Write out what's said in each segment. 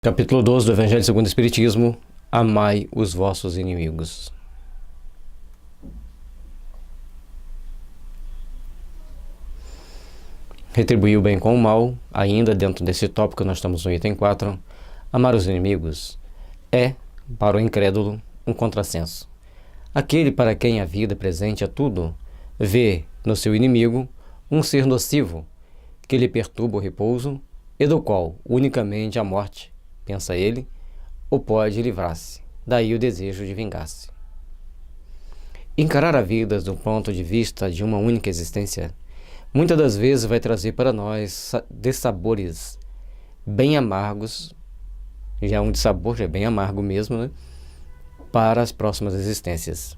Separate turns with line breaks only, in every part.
Capítulo 12 do Evangelho segundo o Espiritismo: Amai os vossos inimigos. Retribuir o bem com o mal, ainda dentro desse tópico, nós estamos no item 4. Amar os inimigos é, para o incrédulo, um contrassenso. Aquele para quem a vida presente é tudo, vê no seu inimigo um ser nocivo, que lhe perturba o repouso e do qual unicamente a morte, pensa ele, ou pode livrar-se. Daí o desejo de vingar-se. Encarar a vida do ponto de vista de uma única existência, muitas das vezes vai trazer para nós dissabores bem amargos, já um dissabor, já é bem amargo mesmo, né? Para as próximas existências.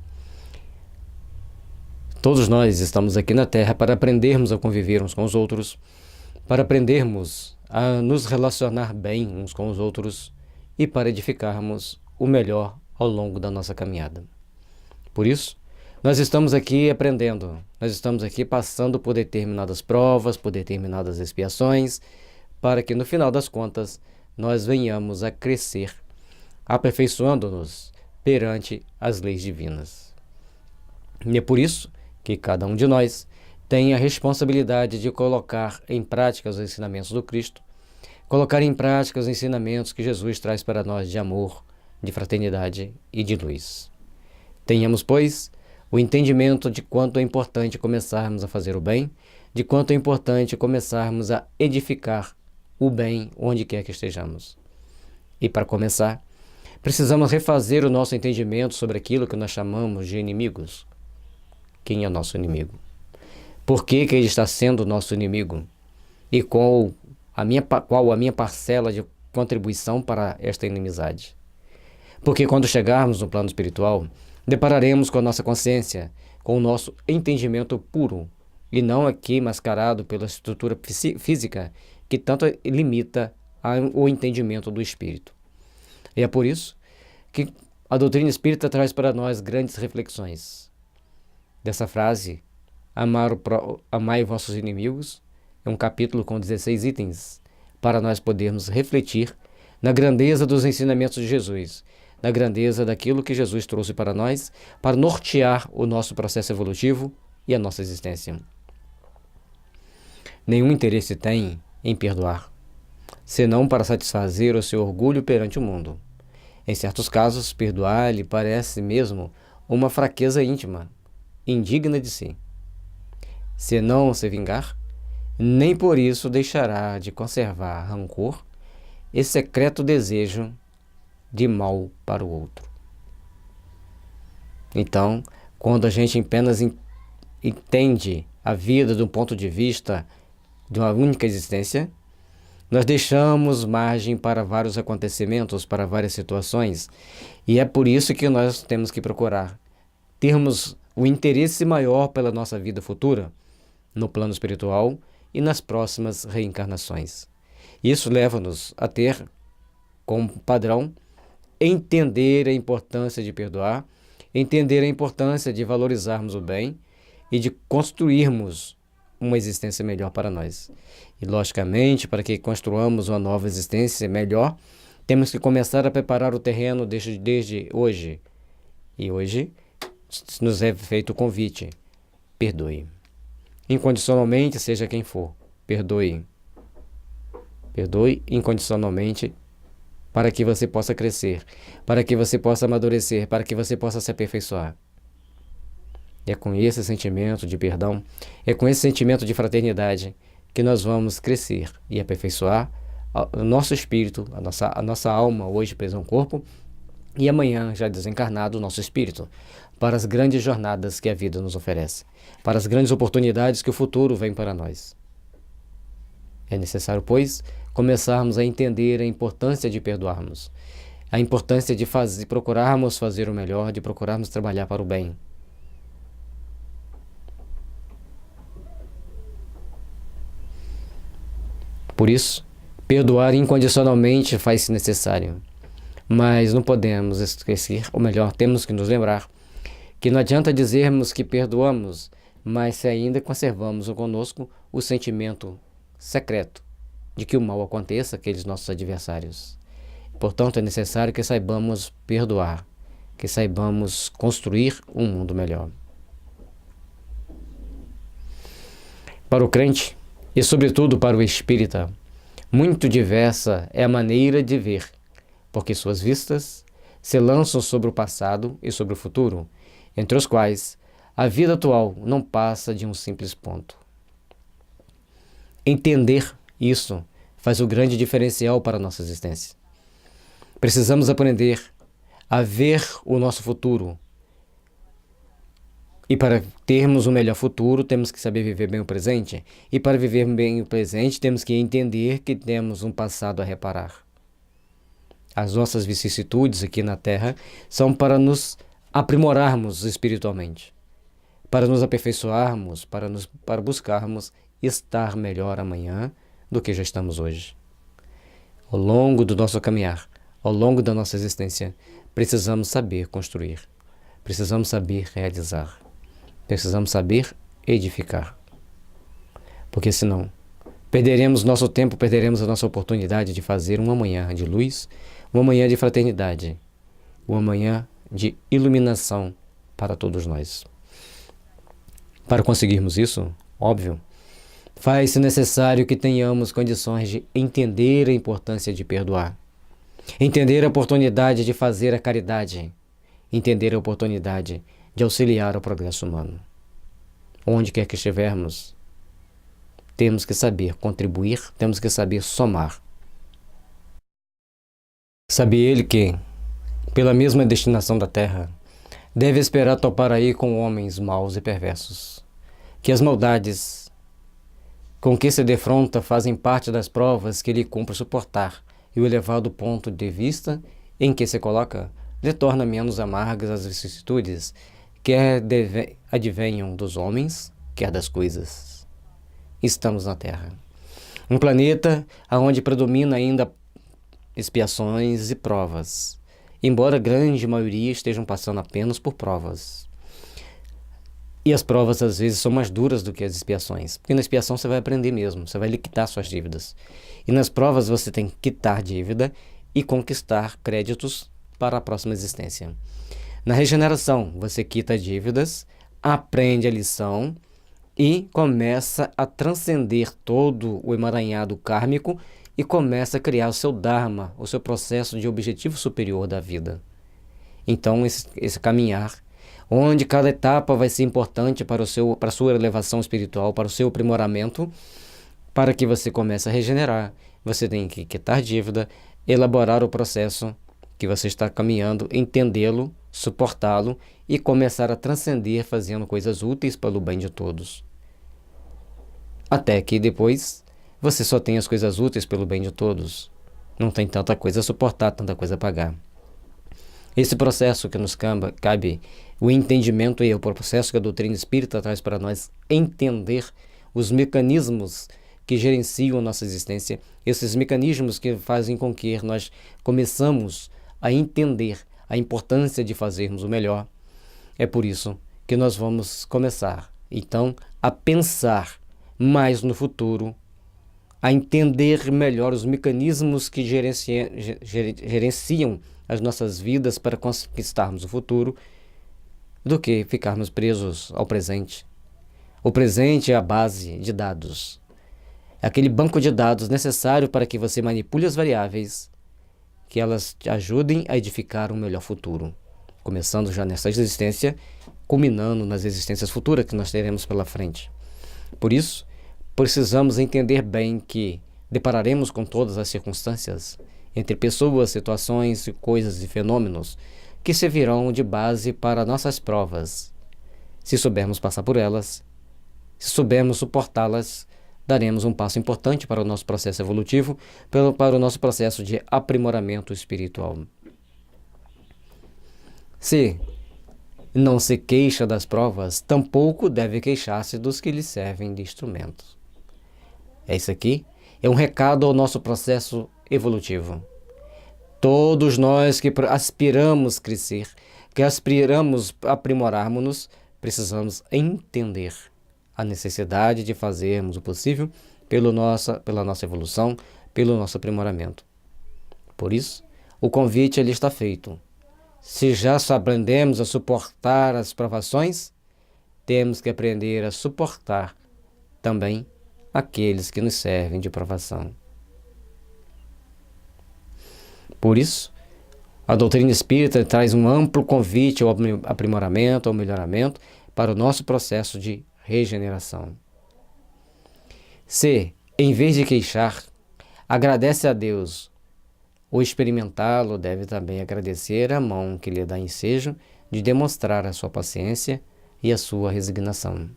Todos nós estamos aqui na Terra para aprendermos a conviver uns com os outros, para aprendermos a nos relacionar bem uns com os outros e para edificarmos o melhor ao longo da nossa caminhada. Por isso, nós estamos aqui aprendendo, nós estamos aqui passando por determinadas provas, por determinadas expiações, para que no final das contas nós venhamos a crescer, aperfeiçoando-nos perante as leis divinas. E é por isso que cada um de nós tem a responsabilidade de colocar em prática os ensinamentos do Cristo, colocar em prática os ensinamentos que Jesus traz para nós de amor, de fraternidade e de luz. Tenhamos, pois, o entendimento de quanto é importante começarmos a fazer o bem, de quanto é importante começarmos a edificar o bem onde quer que estejamos. E para começar, precisamos refazer o nosso entendimento sobre aquilo que nós chamamos de inimigos. Quem é nosso inimigo? Por que ele está sendo nosso inimigo? E qual a minha parcela de contribuição para esta inimizade? Porque quando chegarmos no plano espiritual, depararemos com a nossa consciência, com o nosso entendimento puro, e não aqui mascarado pela estrutura física que tanto limita o entendimento do espírito. E é por isso que a doutrina espírita traz para nós grandes reflexões. Dessa frase, amai vossos inimigos, é um capítulo com 16 itens, para nós podermos refletir na grandeza dos ensinamentos de Jesus, na grandeza daquilo que Jesus trouxe para nós, para nortear o nosso processo evolutivo e a nossa existência. Nenhum interesse tem em perdoar, senão para satisfazer o seu orgulho perante o mundo. Em certos casos, perdoar lhe parece mesmo uma fraqueza íntima, indigna de si. Se não se vingar, nem por isso deixará de conservar rancor e secreto desejo de mal para o outro. Então, quando a gente apenas entende a vida do ponto de vista de uma única existência, nós deixamos margem para vários acontecimentos, para várias situações, e é por isso que nós temos que procurar termos o interesse maior pela nossa vida futura, no plano espiritual e nas próximas reencarnações. Isso leva-nos a ter, como padrão, entender a importância de perdoar, entender a importância de valorizarmos o bem e de construirmos uma existência melhor para nós. E, logicamente, para que construamos uma nova existência melhor, temos que começar a preparar o terreno desde hoje. E hoje nos é feito o convite: perdoe. Incondicionalmente, seja quem for, perdoe. Perdoe incondicionalmente para que você possa crescer, para que você possa amadurecer, para que você possa se aperfeiçoar. É com esse sentimento de perdão, é com esse sentimento de fraternidade que nós vamos crescer e aperfeiçoar o nosso espírito, a nossa alma, hoje presa ao corpo, e amanhã, já desencarnado, o nosso espírito, para as grandes jornadas que a vida nos oferece, para as grandes oportunidades que o futuro vem para nós. É necessário, pois, começarmos a entender a importância de perdoarmos, a importância de procurarmos fazer o melhor, de procurarmos trabalhar para o bem. Por isso, perdoar incondicionalmente faz-se necessário. Mas não podemos esquecer, ou melhor, temos que nos lembrar, que não adianta dizermos que perdoamos, mas se ainda conservamos conosco o sentimento secreto de que o mal aconteça àqueles nossos adversários. Portanto, é necessário que saibamos perdoar, que saibamos construir um mundo melhor. Para o crente, e sobretudo para o espírita, muito diversa é a maneira de ver, porque suas vistas se lançam sobre o passado e sobre o futuro, entre os quais a vida atual não passa de um simples ponto. Entender isso faz o grande diferencial para a nossa existência. Precisamos aprender a ver o nosso futuro. E para termos um melhor futuro, temos que saber viver bem o presente. E para viver bem o presente, temos que entender que temos um passado a reparar. As nossas vicissitudes aqui na Terra são para nos aprimorarmos espiritualmente, para nos aperfeiçoarmos, para buscarmos estar melhor amanhã do que já estamos hoje. Ao longo do nosso caminhar, ao longo da nossa existência, precisamos saber construir, precisamos saber realizar, precisamos saber edificar. Porque senão, perderemos nosso tempo, perderemos a nossa oportunidade de fazer um amanhã de luz, um amanhã de fraternidade, um amanhã de iluminação para todos nós. Para conseguirmos isso, óbvio, faz-se necessário que tenhamos condições de entender a importância de perdoar, entender a oportunidade de fazer a caridade, entender a oportunidade de auxiliar o progresso humano. Onde quer que estivermos, temos que saber contribuir, temos que saber somar. Sabe ele que, pela mesma destinação da terra, deve esperar topar aí com homens maus e perversos, que as maldades com que se defronta fazem parte das provas que lhe cumpre suportar, e o elevado ponto de vista em que se coloca lhe torna menos amargas as vicissitudes, quer advenham dos homens, quer das coisas. Estamos na Terra, um planeta onde predomina ainda expiações e provas, embora a grande maioria estejam passando apenas por provas. E as provas às vezes são mais duras do que as expiações, porque na expiação você vai aprender mesmo, você vai liquidar suas dívidas. E nas provas você tem que quitar dívida e conquistar créditos para a próxima existência. Na regeneração, você quita dívidas, aprende a lição e começa a transcender todo o emaranhado kármico e começa a criar o seu Dharma, o seu processo de objetivo superior da vida. Então, esse caminhar, onde cada etapa vai ser importante para a sua elevação espiritual, para o seu aprimoramento, para que você comece a regenerar, você tem que quitar dívida, elaborar o processo que você está caminhando, entendê-lo, suportá-lo e começar a transcender fazendo coisas úteis pelo bem de todos. Até que depois você só tem as coisas úteis pelo bem de todos. Não tem tanta coisa a suportar, tanta coisa a pagar. Esse processo que nos cabe, o entendimento e o processo que a doutrina espírita traz para nós entender os mecanismos que gerenciam a nossa existência, esses mecanismos que fazem com que nós começamos a entender a importância de fazermos o melhor. É por isso que nós vamos começar, então, a pensar mais no futuro, a entender melhor os mecanismos que gerenciam as nossas vidas para conquistarmos o futuro, do que ficarmos presos ao presente. O presente é a base de dados. É aquele banco de dados necessário para que você manipule as variáveis, que elas te ajudem a edificar um melhor futuro, começando já nessa existência, culminando nas existências futuras que nós teremos pela frente. Por isso, precisamos entender bem que depararemos com todas as circunstâncias, entre pessoas, situações, coisas e fenômenos, que servirão de base para nossas provas. Se soubermos passar por elas, se soubermos suportá-las, daremos um passo importante para o nosso processo evolutivo, para o nosso processo de aprimoramento espiritual. Se não se queixa das provas, tampouco deve queixar-se dos que lhe servem de instrumentos. Isso aqui é um recado ao nosso processo evolutivo. Todos nós que aspiramos crescer, que aspiramos aprimorarmos-nos, precisamos entender a necessidade de fazermos o possível pela nossa evolução, pelo nosso aprimoramento. Por isso, O convite ele está feito. Se já só aprendemos a suportar as provações, temos que aprender a suportar também aqueles que nos servem de provação. Por isso, a doutrina espírita traz um amplo convite ao aprimoramento, ao melhoramento para o nosso processo de regeneração. Se, em vez de queixar, agradece a Deus, o experimentá-lo deve também agradecer a mão que lhe dá ensejo de demonstrar a sua paciência e a sua resignação.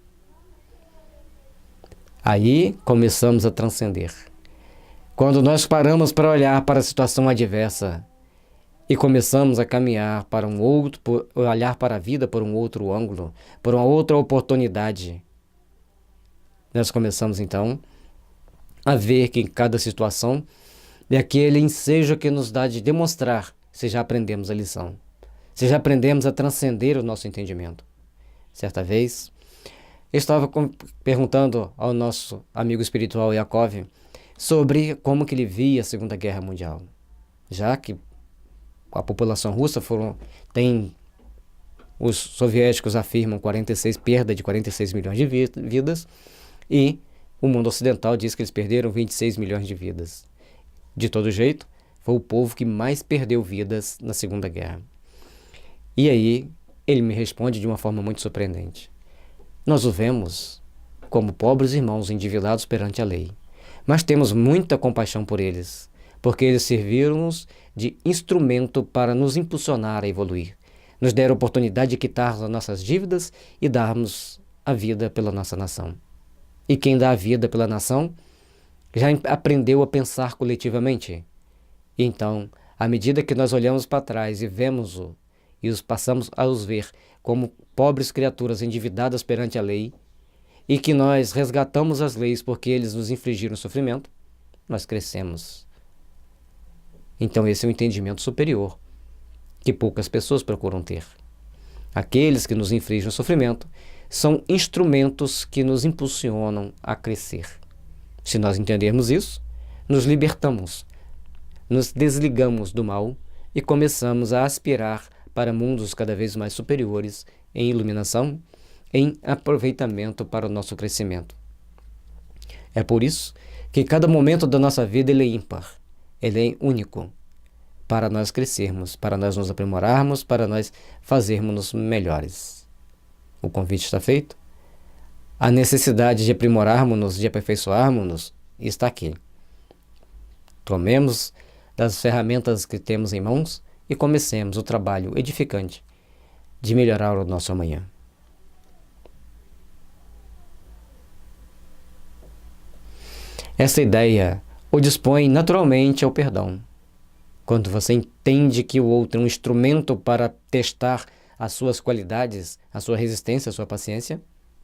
Aí começamos a transcender. Quando nós paramos para olhar para a situação adversa e começamos a caminhar para olhar para a vida por um outro ângulo, por uma outra oportunidade, nós começamos então a ver que em cada situação é aquele ensejo que nos dá de demonstrar se já aprendemos a lição, se já aprendemos a transcender o nosso entendimento. Certa vez, eu estava perguntando ao nosso amigo espiritual Yakov sobre como que ele via a Segunda Guerra Mundial, já que a população russa os soviéticos afirmam perda de 46 milhões de vidas, e o mundo ocidental diz que eles perderam 26 milhões de vidas. De todo jeito, foi o povo que mais perdeu vidas na Segunda Guerra. E aí, ele me responde de uma forma muito surpreendente. Nós o vemos como pobres irmãos endividados perante a lei, mas temos muita compaixão por eles, porque eles serviram-nos de instrumento para nos impulsionar a evoluir. Nos deram a oportunidade de quitar as nossas dívidas e darmos a vida pela nossa nação. E quem dá a vida pela nação já aprendeu a pensar coletivamente. E então, à medida que nós olhamos para trás e vemos-o, e os passamos a os ver como pobres criaturas endividadas perante a lei, e que nós resgatamos as leis porque eles nos infligiram sofrimento, nós crescemos. Então esse é um entendimento superior, que poucas pessoas procuram ter. Aqueles que nos infligem sofrimento são instrumentos que nos impulsionam a crescer. Se nós entendermos isso, nos libertamos, nos desligamos do mal e começamos a aspirar para mundos cada vez mais superiores em iluminação, em aproveitamento para o nosso crescimento. É por isso que cada momento da nossa vida ele é ímpar, ele é único, para nós crescermos, para nós nos aprimorarmos, para nós fazermos melhores. O convite está feito. A necessidade de aprimorarmos-nos, de aperfeiçoarmos-nos, está aqui. Tomemos das ferramentas que temos em mãos e comecemos o trabalho edificante de melhorar o nosso amanhã. Essa ideia o dispõe naturalmente ao perdão. Quando você entende que o outro é um instrumento para testar as suas qualidades, a sua resistência, a sua paciência,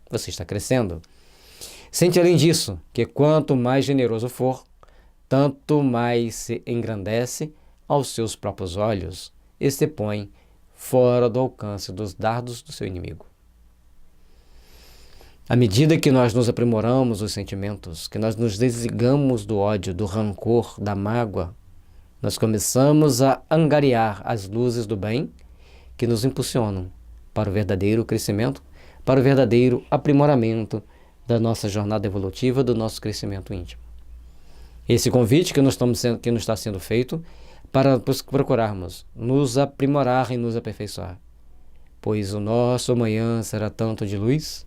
você está crescendo. Sente além disso que quanto mais generoso for, tanto mais se engrandece aos seus próprios olhos e se põe fora do alcance dos dardos do seu inimigo. À medida que nós nos aprimoramos os sentimentos, que nós nos desligamos do ódio, do rancor, da mágoa, nós começamos a angariar as luzes do bem que nos impulsionam para o verdadeiro crescimento, para o verdadeiro aprimoramento da nossa jornada evolutiva, do nosso crescimento íntimo. Esse convite que nos está sendo feito para procurarmos nos aprimorar e nos aperfeiçoar, pois o nosso amanhã será tanto de luz,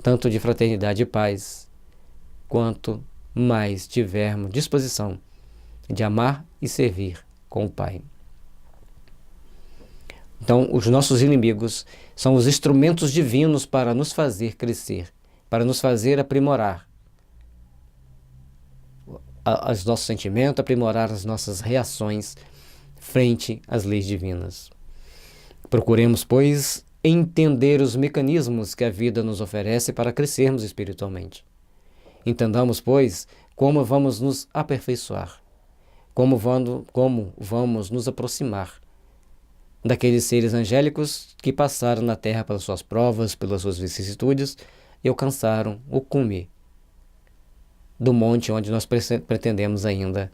tanto de fraternidade e paz, quanto mais tivermos disposição de amar e servir com o Pai. Então, os nossos inimigos são os instrumentos divinos para nos fazer crescer, para nos fazer aprimorar os nossos sentimentos, aprimorar as nossas reações frente às leis divinas. Procuremos, pois, entender os mecanismos que a vida nos oferece para crescermos espiritualmente. Entendamos, pois, como vamos nos aperfeiçoar, como vamos nos aproximar daqueles seres angélicos que passaram na Terra pelas suas provas, pelas suas vicissitudes e alcançaram o cume do monte onde nós pretendemos ainda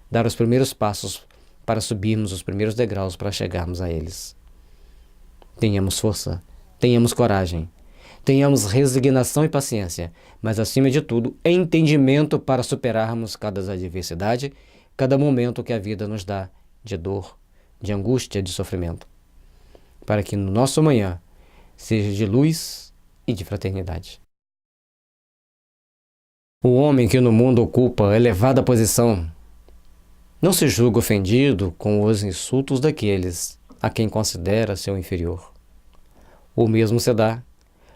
dar os primeiros passos para subirmos os primeiros degraus para chegarmos a eles. Tenhamos força, tenhamos coragem, tenhamos resignação e paciência, mas acima de tudo, entendimento para superarmos cada adversidade, cada momento que a vida nos dá de dor, de angústia, de sofrimento, para que no nosso amanhã seja de luz e de fraternidade. O homem que no mundo ocupa elevada posição não se julga ofendido com os insultos daqueles a quem considera seu inferior. O mesmo se dá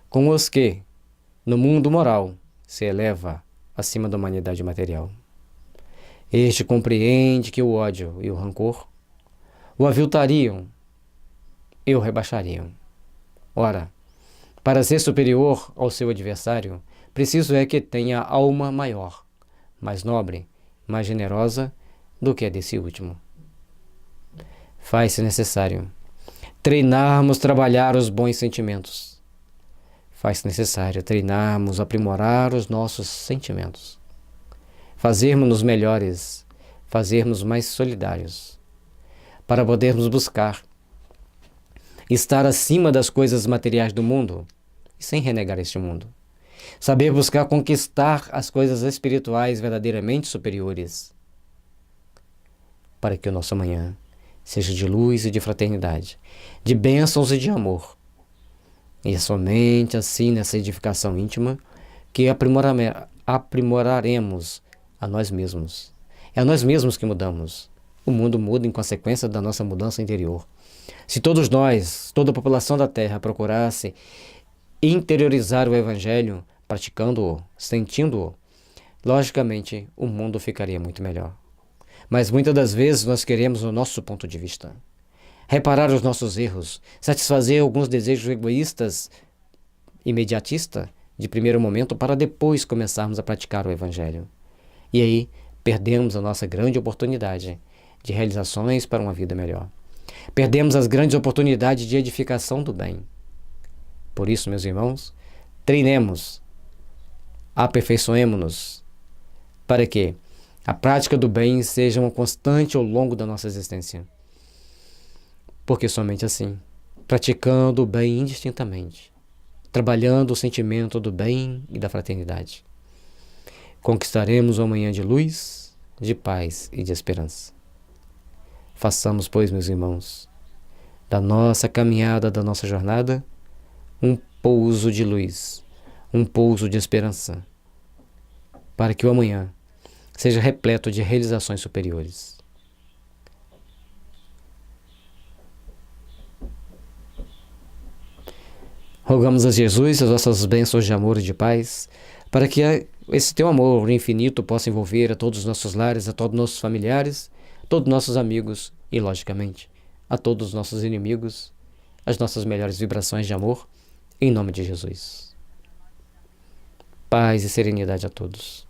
com os que, no mundo moral, se eleva acima da humanidade material. Este compreende que o ódio e o rancor o aviltariam e o rebaixariam. Ora, para ser superior ao seu adversário, preciso é que tenha alma maior, mais nobre, mais generosa do que a desse último. Faz-se necessário treinarmos trabalhar os bons sentimentos. Faz-se necessário treinarmos aprimorar os nossos sentimentos. Fazermos-nos melhores, fazermos mais solidários, para podermos buscar estar acima das coisas materiais do mundo e sem renegar este mundo. Saber buscar conquistar as coisas espirituais verdadeiramente superiores, para que o nosso amanhã seja de luz e de fraternidade, de bênçãos e de amor. E é somente assim, nessa edificação íntima, que aprimoraremos a nós mesmos. É a nós mesmos que mudamos. O mundo muda em consequência da nossa mudança interior. Se todos nós, toda a população da Terra, procurasse interiorizar o Evangelho, praticando-o, sentindo-o, logicamente o mundo ficaria muito melhor. Mas muitas das vezes nós queremos o nosso ponto de vista, reparar os nossos erros, satisfazer alguns desejos egoístas, imediatistas, de primeiro momento, para depois começarmos a praticar o Evangelho. E aí perdemos a nossa grande oportunidade de realizações para uma vida melhor. Perdemos as grandes oportunidades de edificação do bem. Por isso, meus irmãos, treinemos, aperfeiçoemo-nos, para que a prática do bem seja uma constante ao longo da nossa existência. Porque somente assim, praticando o bem indistintamente, trabalhando o sentimento do bem e da fraternidade, conquistaremos o amanhã de luz, de paz e de esperança. Façamos, pois, meus irmãos, da nossa caminhada, da nossa jornada, um pouso de luz, um pouso de esperança, para que o amanhã seja repleto de realizações superiores. Rogamos a Jesus as nossas bênçãos de amor e de paz, para que esse teu amor infinito possa envolver a todos os nossos lares, a todos os nossos familiares, todos os nossos amigos e, logicamente, a todos os nossos inimigos, as nossas melhores vibrações de amor, em nome de Jesus. Paz e serenidade a todos.